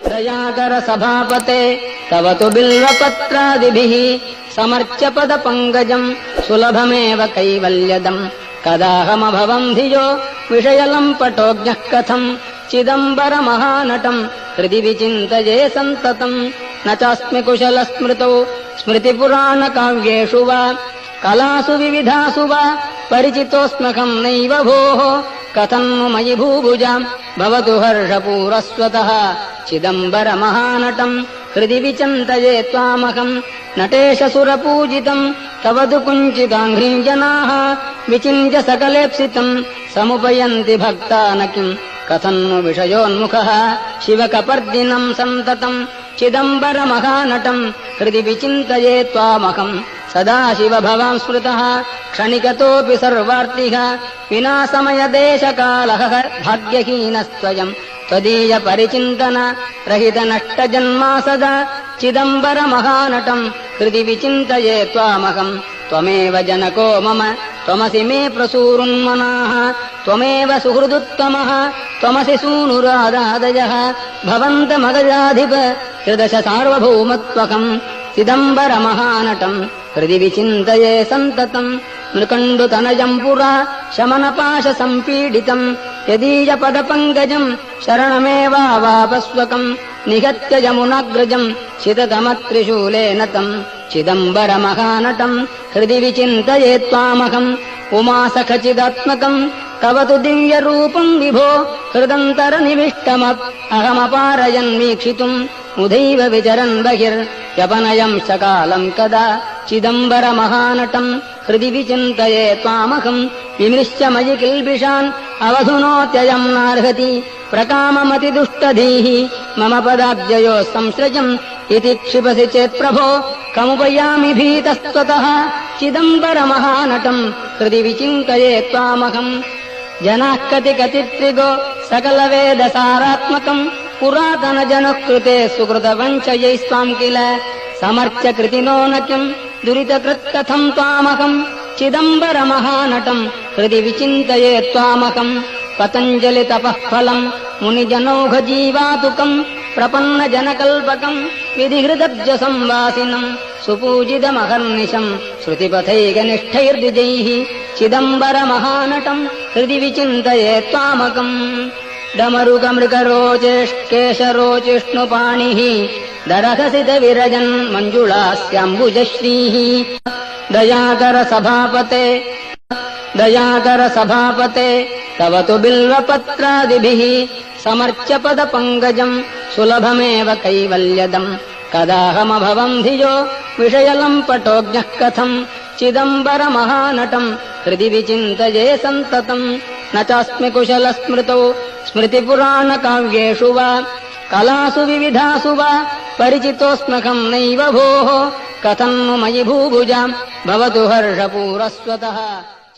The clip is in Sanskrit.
दयाकर सभापते तव तु बिल्वपत्रादिभिः समर्च्य पदपङ्कजम् सुलभमेव कैवल्यदम् कदाहमभवम् धियो विषयलम्पटोऽज्ञः कथम् चिदम्बरमहानटम् हृदि विचिन्तये सन्ततम् न चास्मि कुशलस्मृतौ स्मृतिपुराणकाव्येषु वा कलासु विविधासु वा परिचितोऽस्म्यहम् नैव भोः कथम् मयि भूभुजाम् भवतु हर्षपूरस्वतः चिदम्बरमहानटम् हृदि विचिन्तये त्वामहम् नटेश सुरपूजितम् तव तु कुञ्चिताङ्घ्रिम् जनाः विचिन्त्य सकलेप्सितम् समुपयन्ति भक्ता न किम् कथम् विषयोन्मुखः शिवकपर्दिनम् सन्ततम् चिदम्बरमहानटम् हृदि विचिन्तये त्वामहम् सदा शिव भवान् स्मृतः क्षणिकतोऽपि सर्वार्तिः विना समयदेशकालः भाग्यहीनस्त्वयम् त्वदीय परिचिन्तन रहित नष्टजन्मा सदा चिदम्बरमहानटम् हृदि विचिन्तये त्वामहम् त्वमेव जनको मम त्वमसि मे प्रसूरुन्मनाः त्वमेव सुहृदुत्तमः त्वमसि सूनुरादादयः भवन्तमगजाधिप त्रिदश सार्वभौमत्वकम् चिदम्बरमहानटम् हृदि विचिन्तये सन्ततम् नृकण्डुतनयम् पुरा शमनपाशसम्पीडितम् यदीयपदपङ्कजम् शरणमेवावापस्वकम् निहत्य यमुनाग्रजम् शिततमत्रिशूलेन तम् चिदम्बरमहानटम् हृदि विचिन्तये त्वामहम् उमासखचिदात्मकम् तव तु दिव्यरूपम् विभो हृदन्तरनिविष्टमप् अहमपारयन्वीक्षितुम् मुदैव विचरन् बहिर्यपनयम् सकालम् कदा चिदम्बरमहानटम् हृदि विचिन्तये त्वामहम् विमृश्य मयि किल्बिषान् अवधुनोत्ययम् नार्हति प्रकाममतिदुष्टधीः मम पदाब्जयोः संश्रयम् इति क्षिपसि चेत्प्रभो कमुपयामि भीतस्त्वतः चिदम्बरमहानटम् हृदि विचिन्तये त्वामहम् जनाः कतिकचित्रिगो सकलवेदसारात्मकम् पुरातनजनकृते सुकृतवञ्चयैस्त्वाम् किल समर्च्य कृतिनो न किम् दुरितकृत्कथम् त्वामहम् चिदम्बरमहानटम् हृदि विचिन्तये त्वामहम् पतञ्जलितपःफलम् मुनिजनौघजीवातुकम् प्रपन्नजनकल्पकम् विधिहृदब्जसंवासिनम् सुपूजितमहर्निशम् श्रुतिपथैकनिष्ठैर्द्विजैः चिदम्बरमहानटम् हृदि विचिन्तये त्वामहम् डमरुकमृगरोचेष्केशरोचिष्णुपाणिः दरहसितविरजन् मञ्जुळास्याम्बुजश्रीः दयाकर सभापते तव तु बिल्वपत्रादिभिः समर्च्य पदपङ्कजम् सुलभमेव कैवल्यदम् कदाहमभवम् धियो विषयलम्पटोऽज्ञः कथम् चिदम्बरमहानटम् हृदि विचिन्तये सन्ततम् न चास्मि कुशलस्मृतौ स्मृतिपुराणकाव्येषु वा कलासु विविधासु वा परिचितोऽस्म्यहम् नैव भोः कथम् मयि भूभुजाम् भवतु हर्षपूरस्वतः।